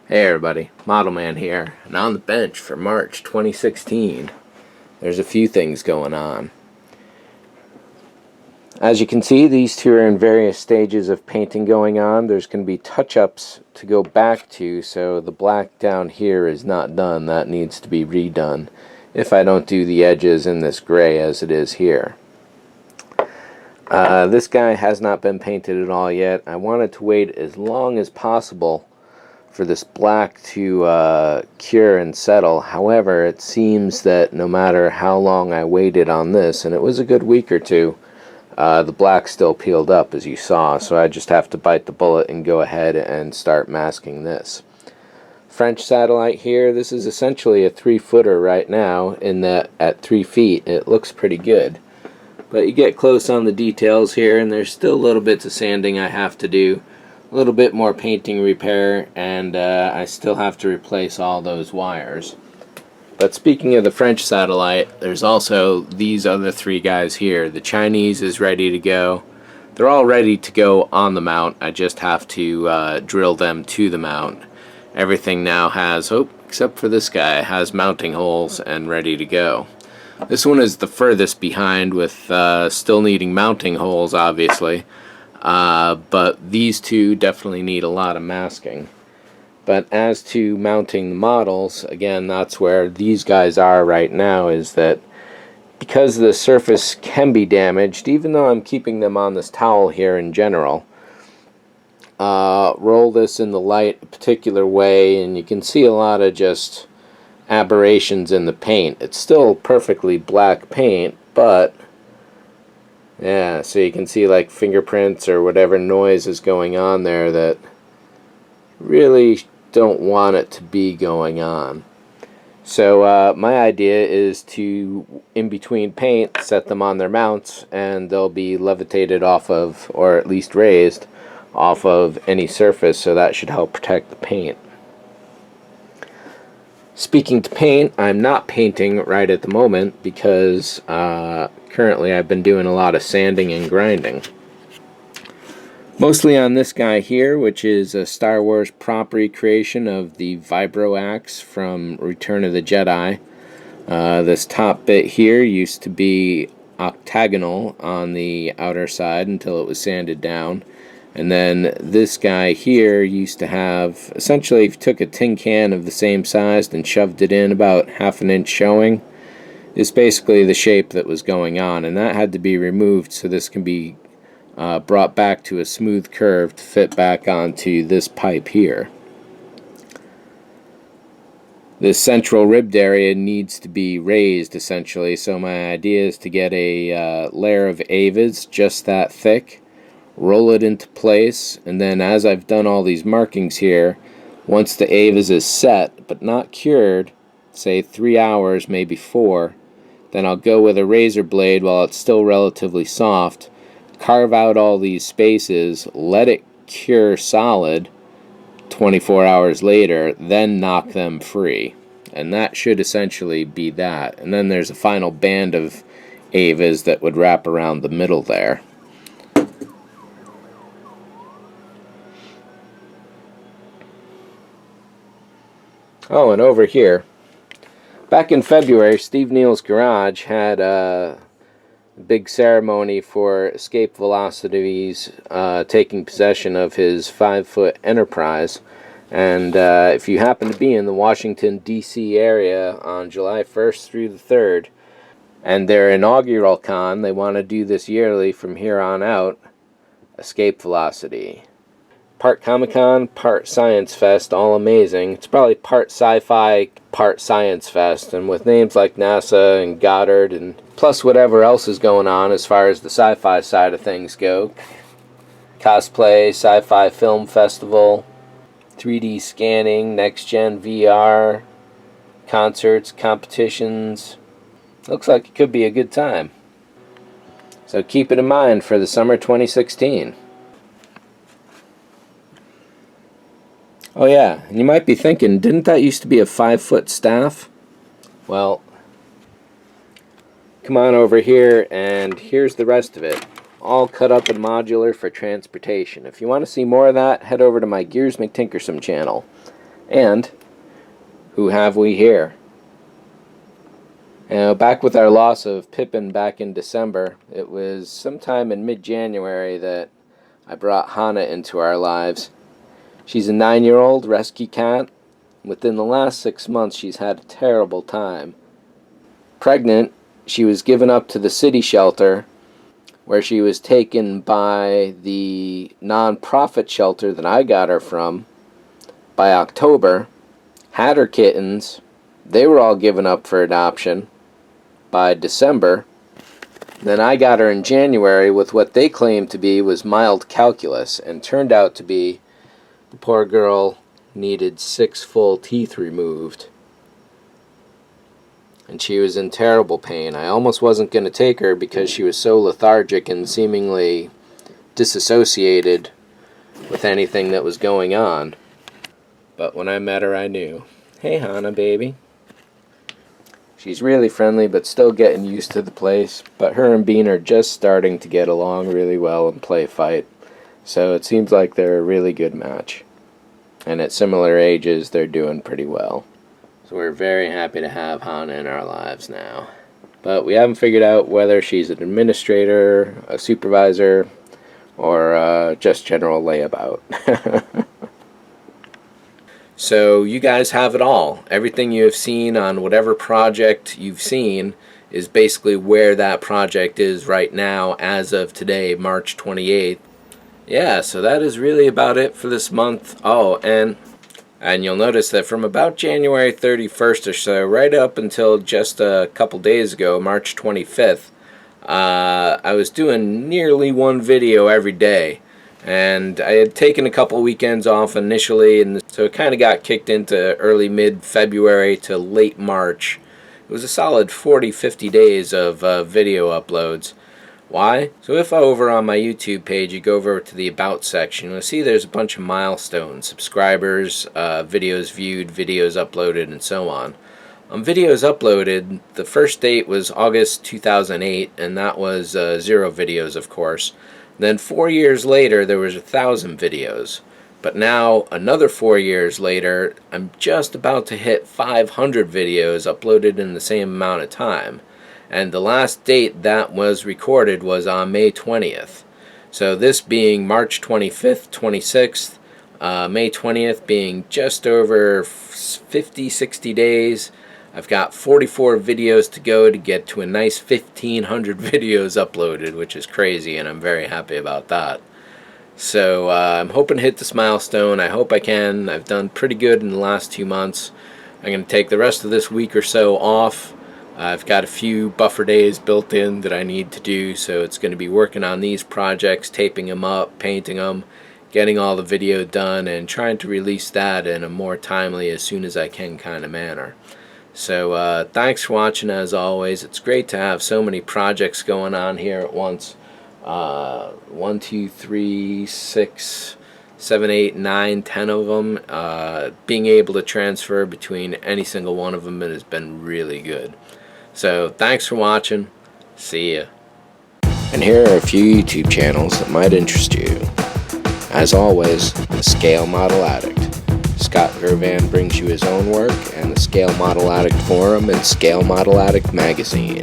Hey everybody, Modelman here, and on the bench for March 2016, there's a few things going on. As you can see, these two are in various stages of painting going on. There's going to be touch-ups to go back to, so the black down here is not done. That needs to be redone if I don't do the edges in this gray as it is here. This guy has not been painted at all yet. I wanted to wait as long as possible for this black to cure and settle. However, it seems that no matter how long I waited on this, and it was a good week or two, the black still peeled up, as you saw, so I just have to bite the bullet and go ahead and start masking this. French satellite here, this is essentially a 3-footer right now, in that at 3 feet it looks pretty good. But you get close on the details here, and there's still little bits of sanding I have to do. A little bit more painting repair, and I still have to replace all those wires. But speaking of the French satellite, there's also these other 3 guys here. The Chinese is ready to go. They're all ready to go on the mount. I just have to drill them to the mount. Everything now has, except for this guy, has mounting holes and ready to go. This one is the furthest behind, with still needing mounting holes, obviously. But these two definitely need a lot of masking. But as to mounting the models, again, that's where these guys are right now, is that because the surface can be damaged, even though I'm keeping them on this towel here in general, roll this in the light a particular way, and you can see a lot of just aberrations in the paint. It's still perfectly black paint, but yeah, so you can see like fingerprints or whatever noise is going on there that really don't want it to be going on. So my idea is to, in between paint, set them on their mounts, and they'll be levitated off of, or at least raised off of any surface, so that should help protect the paint. Speaking to paint, I'm not painting right at the moment because currently I've been doing a lot of sanding and grinding. Mostly on this guy here, which is a Star Wars prop recreation of the Vibro axe from Return of the Jedi. This top bit here used to be octagonal on the outer side until it was sanded down. And then this guy here used to have, essentially, if you took a tin can of the same size and shoved it in about ½ an inch showing, is basically the shape that was going on, and that had to be removed so this can be brought back to a smooth curve to fit back onto this pipe here. This central ribbed area needs to be raised, essentially, so my idea is to get a layer of Avis just that thick, roll it into place, and then as I've done all these markings here, once the Avis is set but not cured, say 3 hours, maybe 4, then I'll go with a razor blade while it's still relatively soft, carve out all these spaces, let it cure solid 24 hours later, then knock them free. And that should essentially be that. And then there's a final band of Avis that would wrap around the middle there. Oh, and over here, back in February, Steve Neal's Garage had a big ceremony for Escape Velocity's taking possession of his 5-foot Enterprise. And if you happen to be in the Washington, D.C. area on July 1st through the 3rd, and their inaugural con, they want to do this yearly from here on out, Escape Velocity. Part Comic-Con, part Science Fest, all amazing. It's probably part sci-fi, part Science Fest, and with names like NASA and Goddard, and plus whatever else is going on as far as the sci-fi side of things go. Cosplay, Sci-Fi Film Festival, 3D scanning, next-gen VR, concerts, competitions. Looks like it could be a good time. So keep it in mind for the summer 2016. Oh yeah, and you might be thinking, didn't that used to be a 5-foot staff? Well, come on over here, and here's the rest of it. All cut up and modular for transportation. If you want to see more of that, head over to my Gears McTinkersome channel. And who have we here? Back with our loss of Pippin back in December, it was sometime in mid-January that I brought Hannah into our lives. She's a 9-year-old rescue cat. Within the last 6 months, she's had a terrible time. Pregnant, she was given up to the city shelter, where she was taken by the non-profit shelter that I got her from by October, had her kittens. They were all given up for adoption by December. Then I got her in January with what they claimed to be was mild calculus, and turned out to be the poor girl needed 6 full teeth removed. And she was in terrible pain. I almost wasn't going to take her because she was so lethargic and seemingly disassociated with anything that was going on. But when I met her, I knew. Hey, Hannah, baby. She's really friendly, but still getting used to the place. But her and Bean are just starting to get along really well and play fight. So it seems like they're a really good match. And at similar ages, they're doing pretty well. So we're very happy to have Hannah in our lives now. But we haven't figured out whether she's an administrator, a supervisor, or just general layabout. So you guys have it all. Everything you have seen on whatever project you've seen is basically where that project is right now as of today, March 28th. Yeah, so that is really about it for this month. Oh, and you'll notice that from about January 31st or so, right up until just a couple days ago, March 25th, I was doing nearly one video every day. And I had taken a couple weekends off initially, and so it kind of got kicked into early mid-February to late March. It was a solid 40-50 days of video uploads. Why? So if over on my YouTube page you go over to the About section, you'll see there's a bunch of milestones, subscribers, videos viewed, videos uploaded, and so on. On videos uploaded, the first date was August 2008, and that was 0 videos, of course. Then 4 years later, there was 1,000 videos. But now, another 4 years later, I'm just about to hit 500 videos uploaded in the same amount of time. And the last date that was recorded was on May 20th. So this being March 25th, 26th, May 20th being just over 50, 60 days. I've got 44 videos to go to get to a nice 1,500 videos uploaded, which is crazy, and I'm very happy about that. So I'm hoping to hit this milestone. I hope I can. I've done pretty good in the last 2 months. I'm going to take the rest of this week or so off. I've got a few buffer days built in that I need to do, so it's going to be working on these projects, taping them up, painting them, getting all the video done, and trying to release that in a more timely, as soon as I can kind of manner. So thanks for watching as always. It's great to have so many projects going on here at once. 1, 2, 3, 6, 7, 8, 9, 10 of them. Being able to transfer between any single one of them has been really good. So thanks for watching. See ya. And here are a few YouTube channels that might interest you. As always, the Scale Model Addict. Scott Gervan brings you his own work, and the Scale Model Addict Forum and Scale Model Addict Magazine.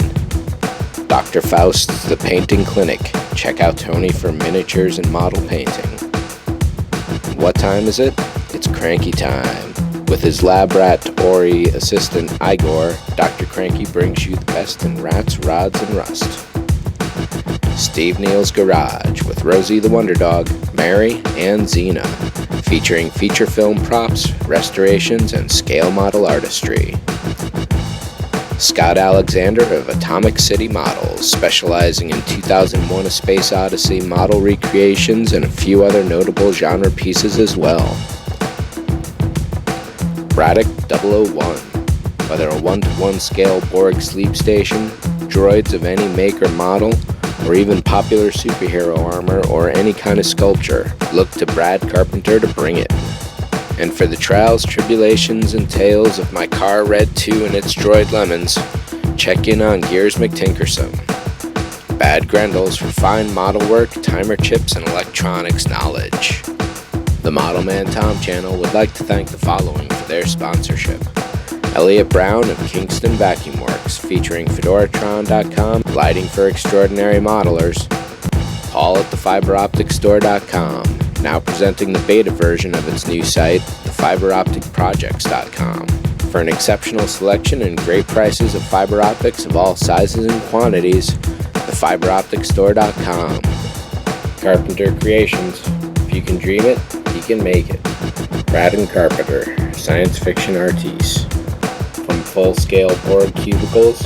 Dr. Faust's The Painting Clinic. Check out Tony for miniatures and model painting. What time is it? It's cranky time. With his lab rat Ori assistant Igor, Dr. Cranky brings you the best in rats, rods, and rust. Steve Neal's Garage with Rosie the Wonder Dog, Mary, and Xena, featuring feature film props, restorations, and scale model artistry. Scott Alexander of Atomic City Models, specializing in 2001: A Space Odyssey model recreations and a few other notable genre pieces as well. Braddock 001, whether a 1-to-1 scale Borg sleep station, droids of any make or model, or even popular superhero armor or any kind of sculpture, look to Brad Carpenter to bring it. And for the trials, tribulations, and tales of my car Red 2 and its droid lemons, check in on Gears McTinkersome. Bad Grendels for fine model work, timer chips, and electronics knowledge. The ModelManTom channel would like to thank the following for their sponsorship. Elliot Brown of Kingston Vacuum Works, featuring Fedoratron.com, lighting for extraordinary modelers. Paul at thefiberopticstore.com, now presenting the beta version of its new site, thefiberopticprojects.com, for an exceptional selection and great prices of fiber optics of all sizes and quantities. Thefiberopticstore.com. Carpenter Creations. If you can dream it, you can make it. Brad and Carpenter, science fiction artists. From full-scale board cubicles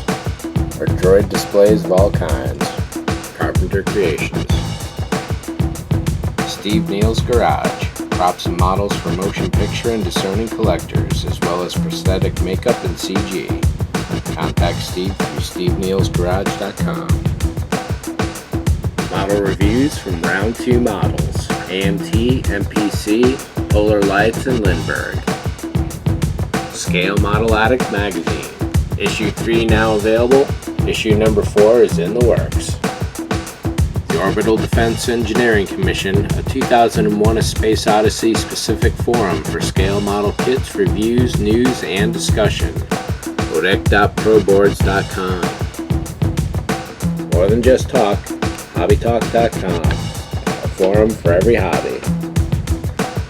or droid displays of all kinds. Carpenter Creations. Steve Neal's Garage. Props and models for motion picture and discerning collectors, as well as prosthetic makeup and CG. Contact Steve through stevenealsgarage.com. Model reviews from Round 2 Models, AMT, MPC, Polar Lights, and Lindbergh. Scale Model Addict Magazine. Issue 3 now available. Issue number 4 is in the works. The Orbital Defense Engineering Commission, a 2001 A Space Odyssey specific forum for scale model kits, reviews, news, and discussion. Odec.proboards.com. More than just talk, hobbytalk.com, a forum for every hobby.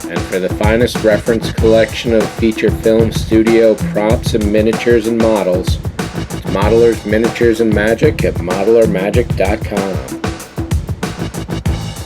And for the finest reference collection of feature film studio props and miniatures and models, it's Modelers, Miniatures, and Magic at modelermagic.com.